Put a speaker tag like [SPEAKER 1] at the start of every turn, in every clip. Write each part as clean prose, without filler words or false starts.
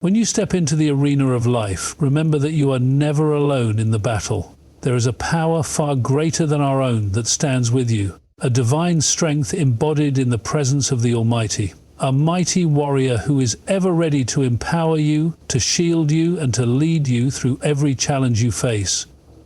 [SPEAKER 1] When you step into the arena of life, remember that you are never alone in the battle. There is a power far greater than our own that stands with you, a divine strength embodied in the presence of the Almighty, a mighty warrior who is ever ready to empower you, to shield you, and to lead you through every challenge you face.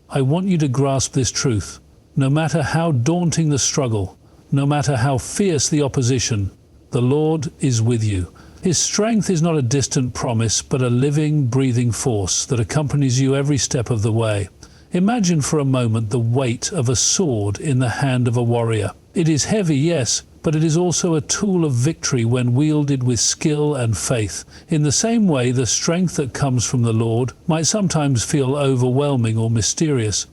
[SPEAKER 1] I want you to grasp this truth. No matter how daunting the struggle, no matter how fierce the opposition, the Lord is with you. His strength is not a distant promise, but a living, breathing force that accompanies you every step of the way. Imagine for a moment the weight of a sword in the hand of a warrior. It is heavy, yes, but it is also a tool of victory when wielded with skill and faith. In the same way, the strength that comes from the Lord might sometimes feel overwhelming or mysterious,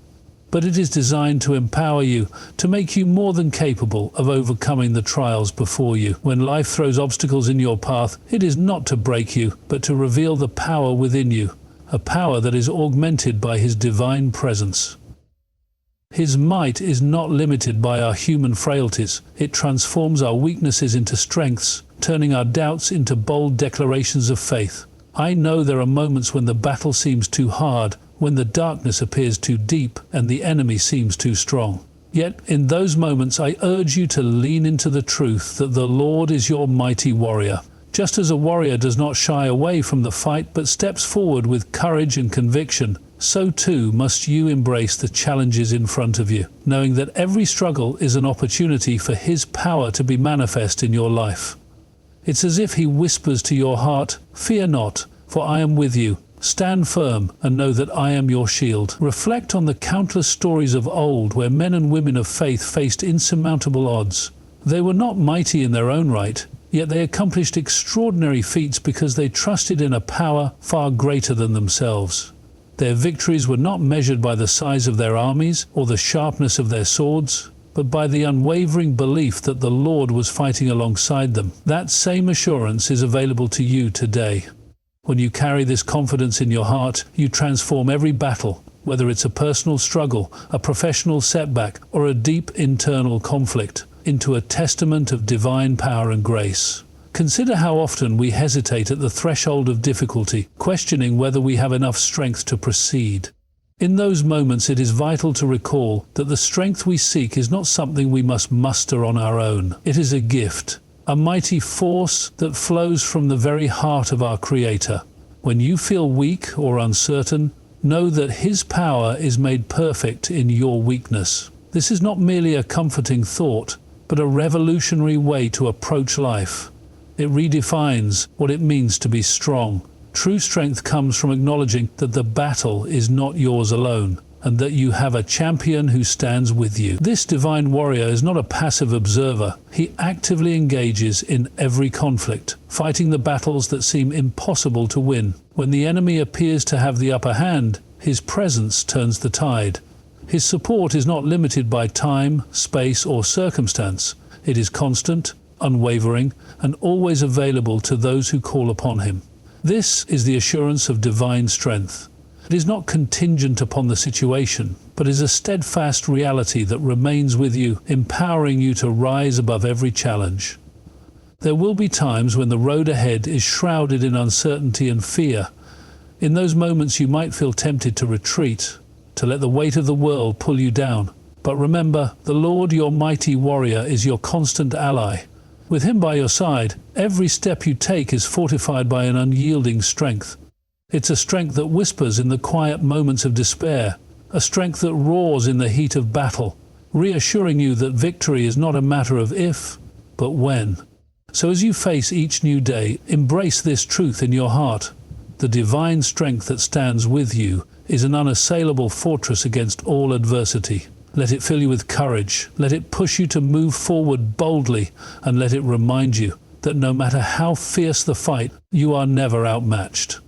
[SPEAKER 1] but it is designed to empower you, to make you more than capable of overcoming the trials before you. When life throws obstacles in your path, it is not to break you, but to reveal the power within you, a power that is augmented by His divine presence. His might is not limited by our human frailties. It transforms our weaknesses into strengths, turning our doubts into bold declarations of faith. I know there are moments when the battle seems too hard, when the darkness appears too deep and the enemy seems too strong. Yet, in those moments, I urge you to lean into the truth that the Lord is your mighty warrior. Just as a warrior does not shy away from the fight but steps forward with courage and conviction, so too must you embrace the challenges in front of you, knowing that every struggle is an opportunity for His power to be manifest in your life. It's as if He whispers to your heart, "Fear not, for I am with you. Stand firm and know that I am your shield." Reflect on the countless stories of old where men and women of faith faced insurmountable odds. They were not mighty in their own right, yet they accomplished extraordinary feats because they trusted in a power far greater than themselves. Their victories were not measured by the size of their armies or the sharpness of their swords, but by the unwavering belief that the Lord was fighting alongside them. That same assurance is available to you today. When you carry this confidence in your heart, you transform every battle, whether it's a personal struggle, a professional setback, or a deep internal conflict, into a testament of divine power and grace. Consider how often we hesitate at the threshold of difficulty, questioning whether we have enough strength to proceed. In those moments, it is vital to recall that the strength we seek is not something we must muster on our own. It is a gift, a mighty force that flows from the very heart of our Creator. When you feel weak or uncertain, know that His power is made perfect in your weakness. This is not merely a comforting thought, but a revolutionary way to approach life. It redefines what it means to be strong. True strength comes from acknowledging that the battle is not yours alone, and that you have a champion who stands with you. This divine warrior is not a passive observer. He actively engages in every conflict, fighting the battles that seem impossible to win. When the enemy appears to have the upper hand, His presence turns the tide. His support is not limited by time, space, or circumstance. It is constant, unwavering, and always available to those who call upon Him. This is the assurance of divine strength. It is not contingent upon the situation, but is a steadfast reality that remains with you, empowering you to rise above every challenge. There will be times when the road ahead is shrouded in uncertainty and fear. In those moments you might feel tempted to retreat, to let the weight of the world pull you down. But remember, the Lord, your mighty warrior, is your constant ally. With Him by your side, every step you take is fortified by an unyielding strength. It's a strength that whispers in the quiet moments of despair, a strength that roars in the heat of battle, reassuring you that victory is not a matter of if, but when. So as you face each new day, embrace this truth in your heart. The divine strength that stands with you is an unassailable fortress against all adversity. Let it fill you with courage, let it push you to move forward boldly, and let it remind you that no matter how fierce the fight, you are never outmatched.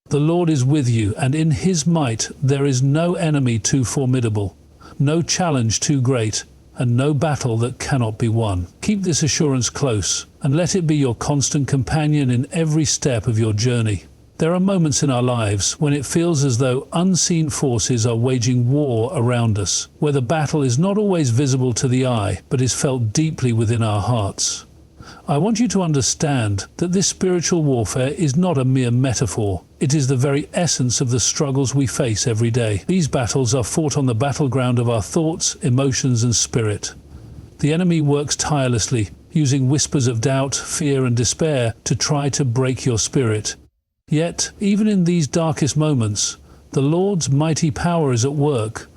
[SPEAKER 1] The Lord is with you, and in His might there is no enemy too formidable, no challenge too great, and no battle that cannot be won. Keep this assurance close, and let it be your constant companion in every step of your journey. There are moments in our lives when it feels as though unseen forces are waging war around us, where the battle is not always visible to the eye, but is felt deeply within our hearts. I want you to understand that this spiritual warfare is not a mere metaphor. It is the very essence of the struggles we face every day. These battles are fought on the battleground of our thoughts, emotions, and spirit. The enemy works tirelessly, using whispers of doubt, fear, and despair to try to break your spirit. Yet, even in these darkest moments, the Lord's mighty power is at work,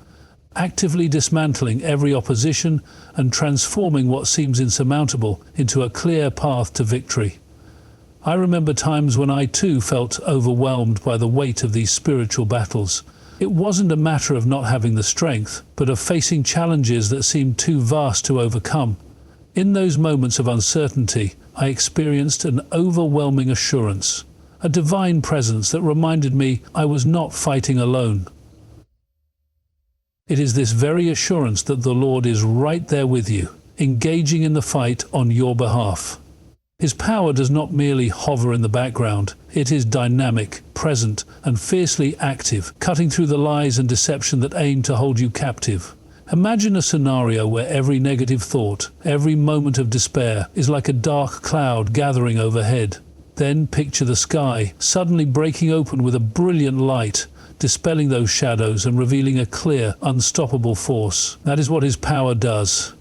[SPEAKER 1] actively dismantling every opposition and transforming what seems insurmountable into a clear path to victory. I remember times when I too felt overwhelmed by the weight of these spiritual battles. It wasn't a matter of not having the strength, but of facing challenges that seemed too vast to overcome. In those moments of uncertainty, I experienced an overwhelming assurance, a divine presence that reminded me I was not fighting alone. It is this very assurance that the Lord is right there with you, engaging in the fight on your behalf. His power does not merely hover in the background. It is dynamic, present, and fiercely active, cutting through the lies and deception that aim to hold you captive. Imagine a scenario where every negative thought, every moment of despair, is like a dark cloud gathering overhead. Then picture the sky suddenly breaking open with a brilliant light, dispelling those shadows and revealing a clear, unstoppable force. That is what His power does.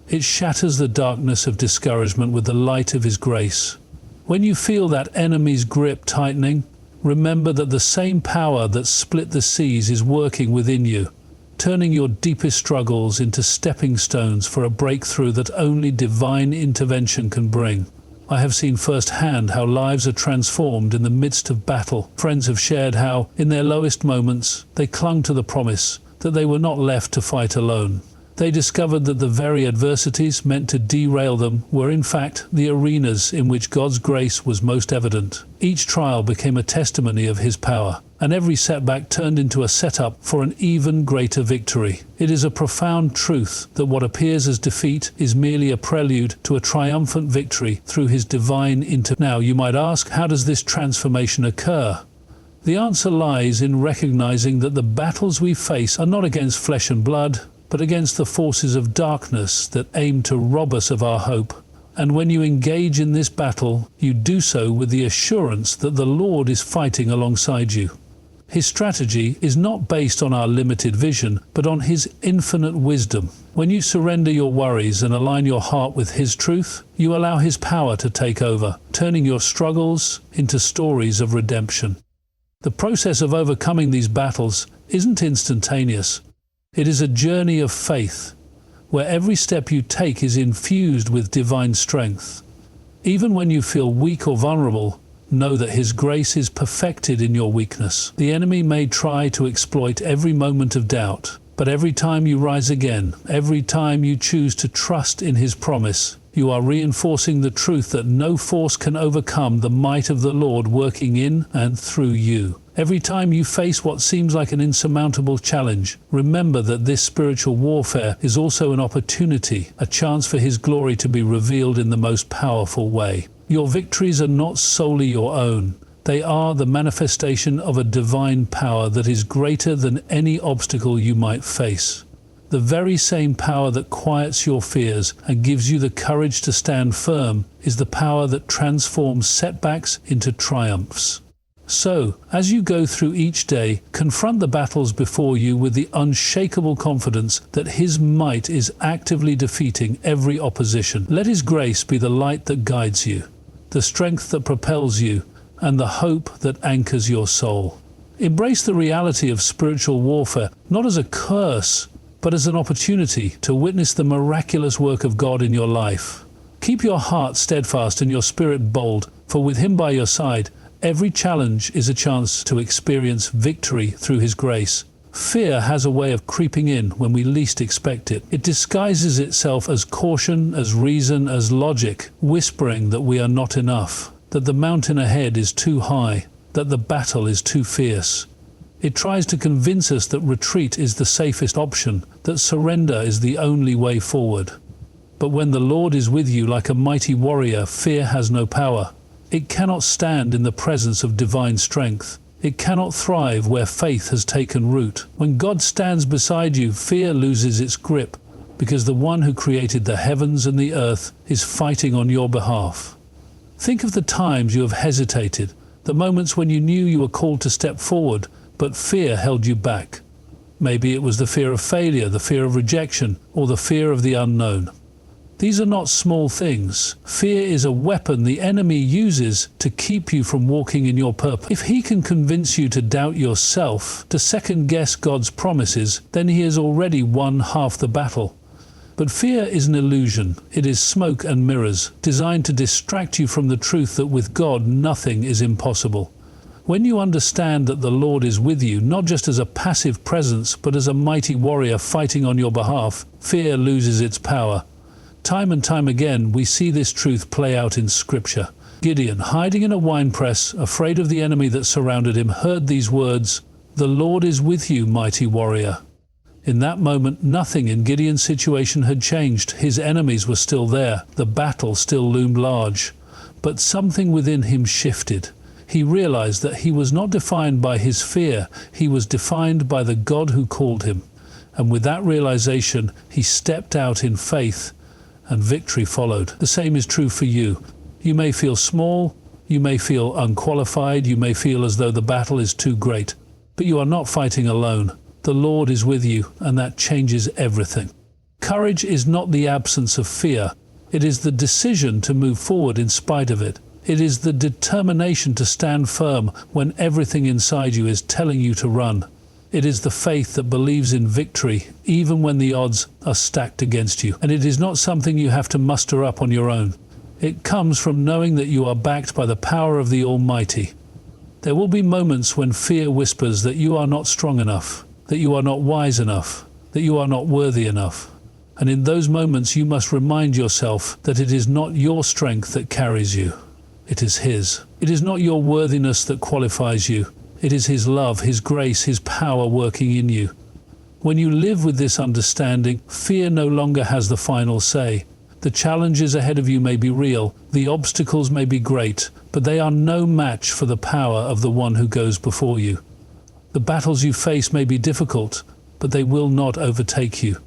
[SPEAKER 1] It shatters the darkness of discouragement with the light of His grace. When you feel that enemy's grip tightening, remember that the same power that split the seas is working within you, turning your deepest struggles into stepping stones for a breakthrough that only divine intervention can bring. I have seen firsthand how lives are transformed in the midst of battle. Friends have shared how, in their lowest moments, they clung to the promise that they were not left to fight alone. They discovered that the very adversities meant to derail them were in fact the arenas in which God's grace was most evident. Each trial became a testimony of His power, and every setback turned into a setup for an even greater victory. It is a profound truth that what appears as defeat is merely a prelude to a triumphant victory through His divine intervention. Now, you might ask, how does this transformation occur? The answer lies in recognizing that the battles we face are not against flesh and blood, but against the forces of darkness that aim to rob us of our hope. And when you engage in this battle, you do so with the assurance that the Lord is fighting alongside you. His strategy is not based on our limited vision, but on His infinite wisdom. When you surrender your worries and align your heart with His truth, you allow His power to take over, turning your struggles into stories of redemption. The process of overcoming these battles isn't instantaneous. It is a journey of faith, where every step you take is infused with divine strength. Even when you feel weak or vulnerable, know that His grace is perfected in your weakness. The enemy may try to exploit every moment of doubt, but every time you rise again, every time you choose to trust in His promise, you are reinforcing the truth that no force can overcome the might of the Lord working in and through you. Every time you face what seems like an insurmountable challenge, remember that this spiritual warfare is also an opportunity, a chance for His glory to be revealed in the most powerful way. Your victories are not solely your own. They are the manifestation of a divine power that is greater than any obstacle you might face. The very same power that quiets your fears and gives you the courage to stand firm is the power that transforms setbacks into triumphs. So, as you go through each day, confront the battles before you with the unshakable confidence that His might is actively defeating every opposition. Let His grace be the light that guides you, the strength that propels you, and the hope that anchors your soul. Embrace the reality of spiritual warfare, not as a curse, but as an opportunity to witness the miraculous work of God in your life. Keep your heart steadfast and your spirit bold, for with Him by your side, every challenge is a chance to experience victory through His grace. Fear has a way of creeping in when we least expect it. It disguises itself as caution, as reason, as logic, whispering that we are not enough, that the mountain ahead is too high, that the battle is too fierce. It tries to convince us that retreat is the safest option, that surrender is the only way forward. But when the Lord is with you like a mighty warrior, fear has no power. It cannot stand in the presence of divine strength. It cannot thrive where faith has taken root. When God stands beside you, fear loses its grip. because the one who created the heavens and the earth is fighting on your behalf. Think of the times you have hesitated, the moments when you knew you were called to step forward, but fear held you back. Maybe it was the fear of failure, the fear of rejection, or the fear of the unknown. These are not small things. Fear is a weapon the enemy uses to keep you from walking in your purpose. If he can convince you to doubt yourself, to second-guess God's promises, then he has already won half the battle. But fear is an illusion. It is smoke and mirrors, designed to distract you from the truth that with God nothing is impossible. When you understand that the Lord is with you, not just as a passive presence, but as a mighty warrior fighting on your behalf, fear loses its power. Time and time again, we see this truth play out in Scripture. Gideon, hiding in a winepress, afraid of the enemy that surrounded him, heard these words, "The Lord is with you, mighty warrior." In that moment, nothing in Gideon's situation had changed. His enemies were still there. The battle still loomed large. But something within him shifted. He realized that he was not defined by his fear. He was defined by the God who called him. And with that realization, he stepped out in faith, and victory followed. The same is true for you. You may feel small, you may feel unqualified, you may feel as though the battle is too great, but you are not fighting alone. The Lord is with you, and that changes everything. Courage is not the absence of fear. It is the decision to move forward in spite of it. It is the determination to stand firm when everything inside you is telling you to run. It is the faith that believes in victory, even when the odds are stacked against you. And it is not something you have to muster up on your own. It comes from knowing that you are backed by the power of the Almighty. There will be moments when fear whispers that you are not strong enough, that you are not wise enough, that you are not worthy enough. And in those moments you must remind yourself that it is not your strength that carries you. It is His. It is not your worthiness that qualifies you. It is His love, His grace, His power working in you. When you live with this understanding, fear no longer has the final say. The challenges ahead of you may be real, the obstacles may be great, but they are no match for the power of the one who goes before you. The battles you face may be difficult, but they will not overtake you.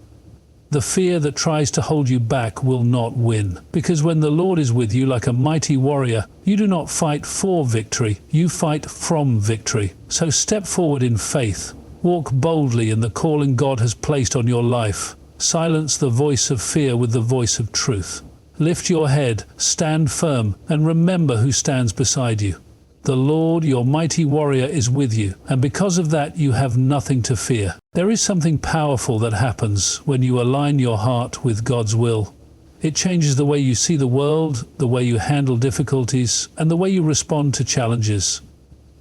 [SPEAKER 1] The fear that tries to hold you back will not win, because when the Lord is with you like a mighty warrior, you do not fight for victory, you fight from victory. So step forward in faith, walk boldly in the calling God has placed on your life. Silence the voice of fear with the voice of truth. Lift your head, stand firm, and remember who stands beside you. The Lord, your mighty warrior, is with you, and because of that you have nothing to fear. There is something powerful that happens when you align your heart with God's will. It changes the way you see the world, the way you handle difficulties, and the way you respond to challenges.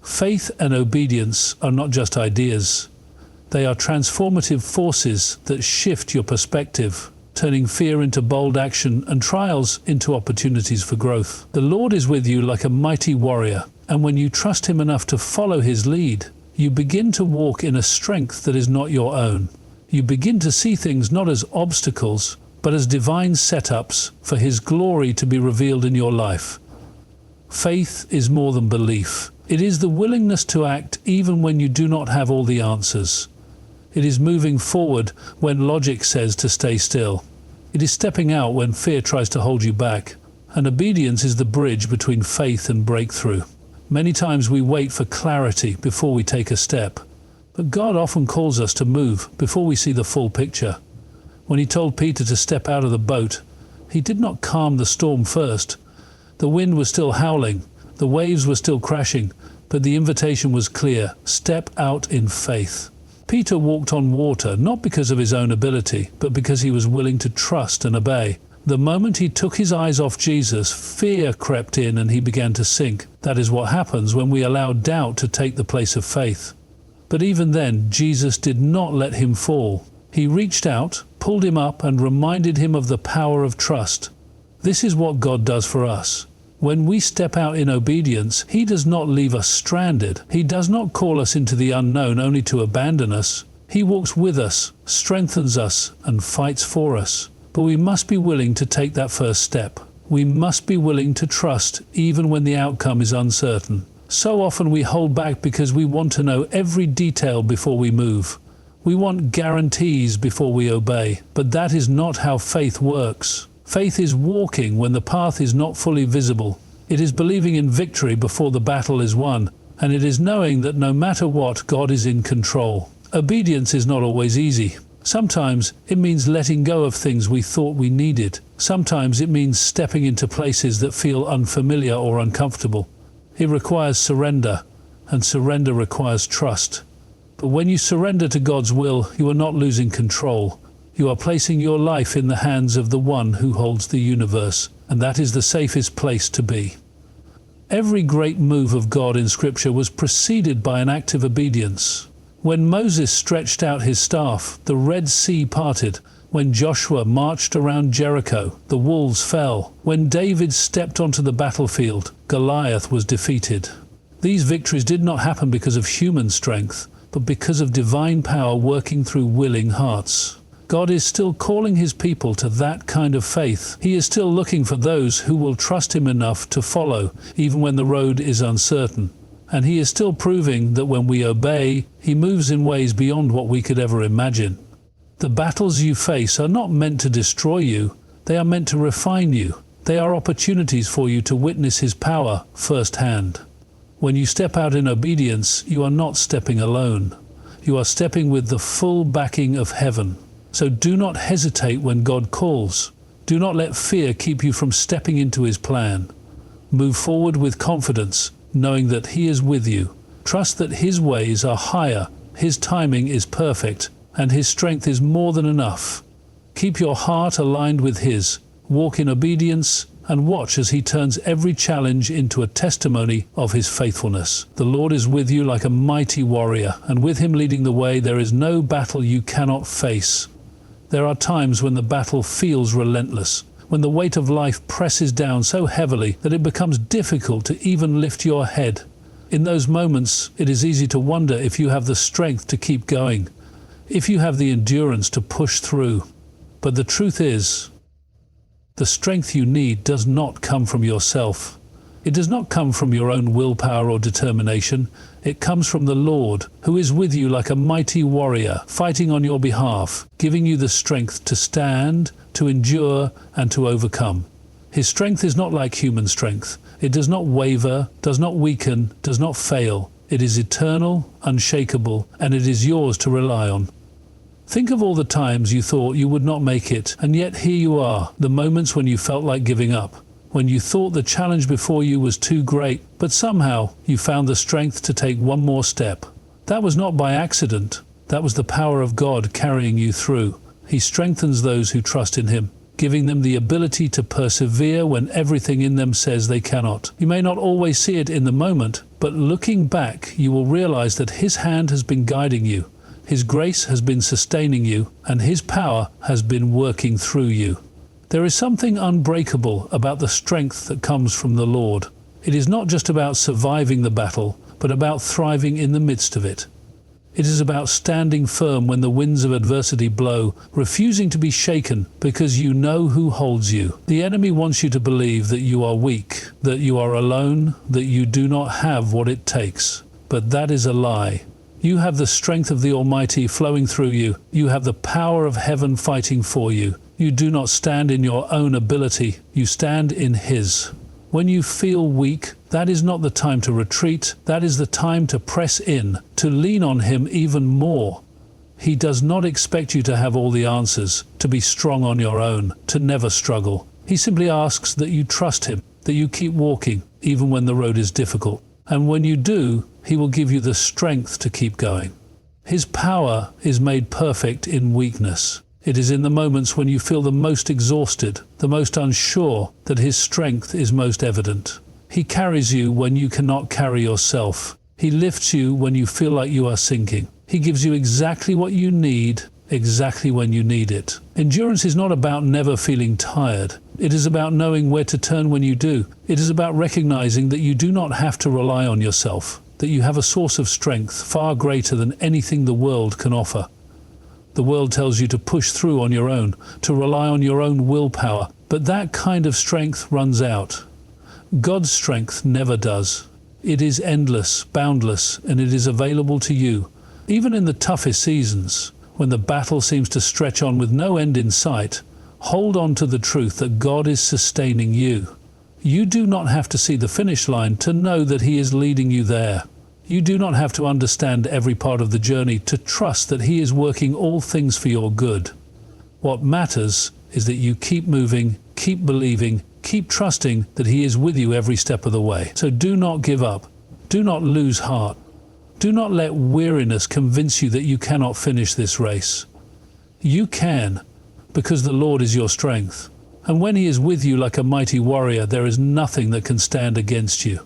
[SPEAKER 1] Faith and obedience are not just ideas. They are transformative forces that shift your perspective, turning fear into bold action and trials into opportunities for growth. The Lord is with you like a mighty warrior, and when you trust Him enough to follow His lead, you begin to walk in a strength that is not your own. You begin to see things not as obstacles, but as divine setups for His glory to be revealed in your life. Faith is more than belief. It is the willingness to act even when you do not have all the answers. It is moving forward when logic says to stay still. It is stepping out when fear tries to hold you back. And obedience is the bridge between faith and breakthrough. Many times we wait for clarity before we take a step. But God often calls us to move before we see the full picture. When He told Peter to step out of the boat, He did not calm the storm first. The wind was still howling, the waves were still crashing, but the invitation was clear: step out in faith. Peter walked on water not because of his own ability, but because he was willing to trust and obey. The moment he took his eyes off Jesus, fear crept in and he began to sink. That is what happens when we allow doubt to take the place of faith. But even then, Jesus did not let him fall. He reached out, pulled him up, and reminded him of the power of trust. This is what God does for us. When we step out in obedience, He does not leave us stranded. He does not call us into the unknown only to abandon us. He walks with us, strengthens us, and fights for us. But we must be willing to take that first step. We must be willing to trust even when the outcome is uncertain. So often we hold back because we want to know every detail before we move. We want guarantees before we obey, but that is not how faith works. Faith is walking when the path is not fully visible. It is believing in victory before the battle is won, and it is knowing that no matter what, God is in control. Obedience is not always easy. Sometimes it means letting go of things we thought we needed. Sometimes it means stepping into places that feel unfamiliar or uncomfortable. It requires surrender, and surrender requires trust. But when you surrender to God's will, you are not losing control. You are placing your life in the hands of the one who holds the universe, and that is the safest place to be. Every great move of God in Scripture was preceded by an act of obedience. When Moses stretched out his staff, the Red Sea parted. When Joshua marched around Jericho, the walls fell. When David stepped onto the battlefield, Goliath was defeated. These victories did not happen because of human strength, but because of divine power working through willing hearts. God is still calling his people to that kind of faith. He is still looking for those who will trust him enough to follow, even when the road is uncertain. And he is still proving that when we obey, he moves in ways beyond what we could ever imagine. The battles you face are not meant to destroy you, they are meant to refine you. They are opportunities for you to witness his power firsthand. When you step out in obedience, you are not stepping alone. You are stepping with the full backing of heaven. So do not hesitate when God calls. Do not let fear keep you from stepping into his plan. Move forward with confidence, knowing that he is with you. Trust that his ways are higher, his timing is perfect, and his strength is more than enough. Keep your heart aligned with his. Walk in obedience, and watch as he turns every challenge into a testimony of his faithfulness. The Lord is with you like a mighty warrior, and with him leading the way, there is no battle you cannot face. There are times when the battle feels relentless, when the weight of life presses down so heavily that it becomes difficult to even lift your head. In those moments, it is easy to wonder if you have the strength to keep going, if you have the endurance to push through. But the truth is, the strength you need does not come from yourself. It does not come from your own willpower or determination. It comes from the Lord, who is with you like a mighty warrior, fighting on your behalf, giving you the strength to stand, to endure, and to overcome. His strength is not like human strength. It does not waver, does not weaken, does not fail. It is eternal, unshakable, and it is yours to rely on. Think of all the times you thought you would not make it, and yet here you are, the moments when you felt like giving up, when you thought the challenge before you was too great, but somehow you found the strength to take one more step. That was not by accident. That was the power of God carrying you through. He strengthens those who trust in him, giving them the ability to persevere when everything in them says they cannot. You may not always see it in the moment, but looking back, you will realize that his hand has been guiding you. His grace has been sustaining you, and his power has been working through you. There is something unbreakable about the strength that comes from the Lord. It is not just about surviving the battle, but about thriving in the midst of it. It is about standing firm when the winds of adversity blow, refusing to be shaken because you know who holds you. The enemy wants you to believe that you are weak, that you are alone, that you do not have what it takes. But that is a lie. You have the strength of the Almighty flowing through you. You have the power of heaven fighting for you. You do not stand in your own ability. You stand in his. When you feel weak, that is not the time to retreat. That is the time to press in, to lean on him even more. He does not expect you to have all the answers, to be strong on your own, to never struggle. He simply asks that you trust him, that you keep walking, even when the road is difficult. And when you do, he will give you the strength to keep going. His power is made perfect in weakness. It is in the moments when you feel the most exhausted, the most unsure, that his strength is most evident. He carries you when you cannot carry yourself. He lifts you when you feel like you are sinking. He gives you exactly what you need, exactly when you need it. Endurance is not about never feeling tired. It is about knowing where to turn when you do. It is about recognizing that you do not have to rely on yourself, that you have a source of strength far greater than anything the world can offer. The world tells you to push through on your own, to rely on your own willpower, but that kind of strength runs out. God's strength never does. It is endless, boundless, and it is available to you, even in the toughest seasons. when the battle seems to stretch on with no end in sight, hold on to the truth that God is sustaining you. You do not have to see the finish line to know that He is leading you there. You do not have to understand every part of the journey to trust that He is working all things for your good. What matters is that you keep moving, keep believing, keep trusting that He is with you every step of the way. So do not give up. Do not lose heart. Do not let weariness convince you that you cannot finish this race. You can, because the Lord is your strength. And when He is with you like a mighty warrior, there is nothing that can stand against you.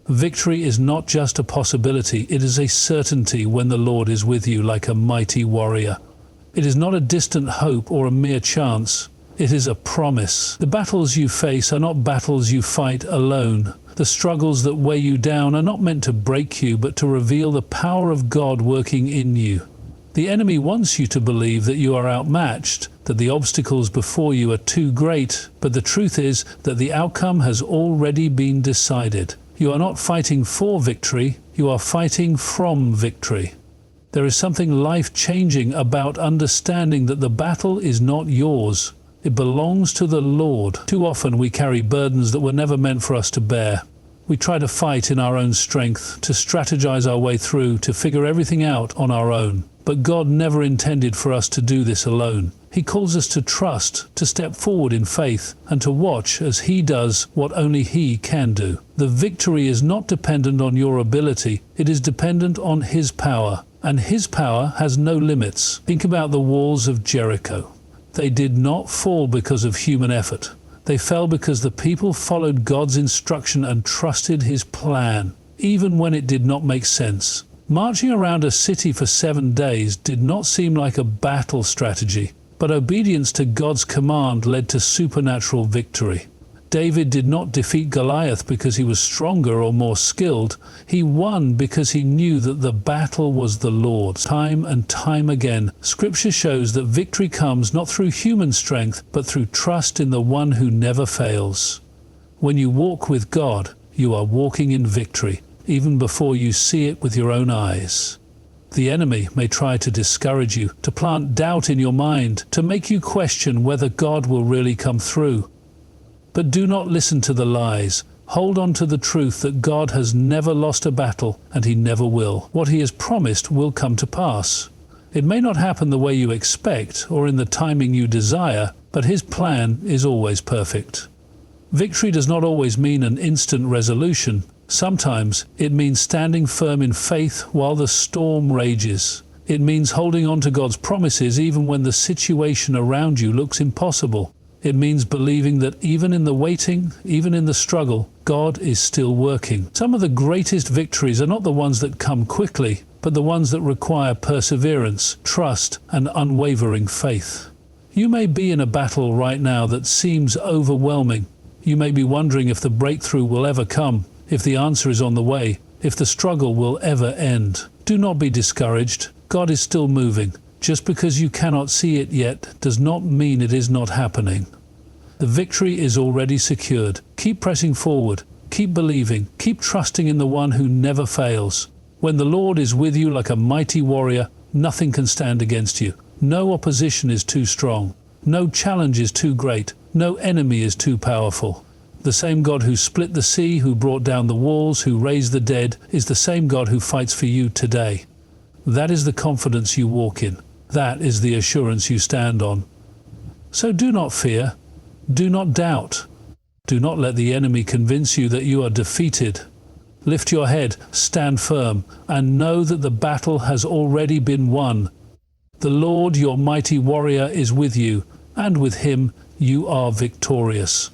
[SPEAKER 1] Victory is not just a possibility, it is a certainty when the Lord is with you like a mighty warrior. It is not a distant hope or a mere chance. It is a promise. The battles you face are not battles you fight alone. The struggles that weigh you down are not meant to break you, but to reveal the power of God working in you. The enemy wants you to believe that you are outmatched, that the obstacles before you are too great, but the truth is that the outcome has already been decided. You are not fighting for victory, you are fighting from victory. There is something life-changing about understanding that the battle is not yours. It belongs to the Lord. Too often we carry burdens that were never meant for us to bear. We try to fight in our own strength, to strategize our way through, to figure everything out on our own. But God never intended for us to do this alone. He calls us to trust, to step forward in faith, and to watch as He does what only He can do. The victory is not dependent on your ability, it is dependent on His power. And His power has no limits. Think about the walls of Jericho. They did not fall because of human effort. They fell because the people followed God's instruction and trusted His plan, even when it did not make sense. Marching around a city for 7 days did not seem like a battle strategy, but obedience to God's command led to supernatural victory. David did not defeat Goliath because he was stronger or more skilled. He won because he knew that the battle was the Lord's. Time and time again, Scripture shows that victory comes not through human strength, but through trust in the one who never fails. When you walk with God, you are walking in victory, even before you see it with your own eyes. The enemy may try to discourage you, to plant doubt in your mind, to make you question whether God will really come through. But do not listen to the lies. Hold on to the truth that God has never lost a battle, and He never will. What He has promised will come to pass. It may not happen the way you expect or in the timing you desire, but His plan is always perfect. Victory does not always mean an instant resolution. Sometimes it means standing firm in faith while the storm rages. It means holding on to God's promises even when the situation around you looks impossible. It means believing that even in the waiting, even in the struggle, God is still working. Some of the greatest victories are not the ones that come quickly, but the ones that require perseverance, trust, and unwavering faith. You may be in a battle right now that seems overwhelming. You may be wondering if the breakthrough will ever come, if the answer is on the way, if the struggle will ever end. Do not be discouraged. God is still moving. Just because you cannot see it yet does not mean it is not happening. The victory is already secured. Keep pressing forward. Keep believing. Keep trusting in the one who never fails. When the Lord is with you like a mighty warrior, nothing can stand against you. No opposition is too strong. No challenge is too great. No enemy is too powerful. The same God who split the sea, who brought down the walls, who raised the dead, is the same God who fights for you today. That is the confidence you walk in. That is the assurance you stand on. So do not fear. Do not doubt. Do not let the enemy convince you that you are defeated. Lift your head, stand firm, and know that the battle has already been won. The Lord, your mighty warrior, is with you, and with Him you are victorious.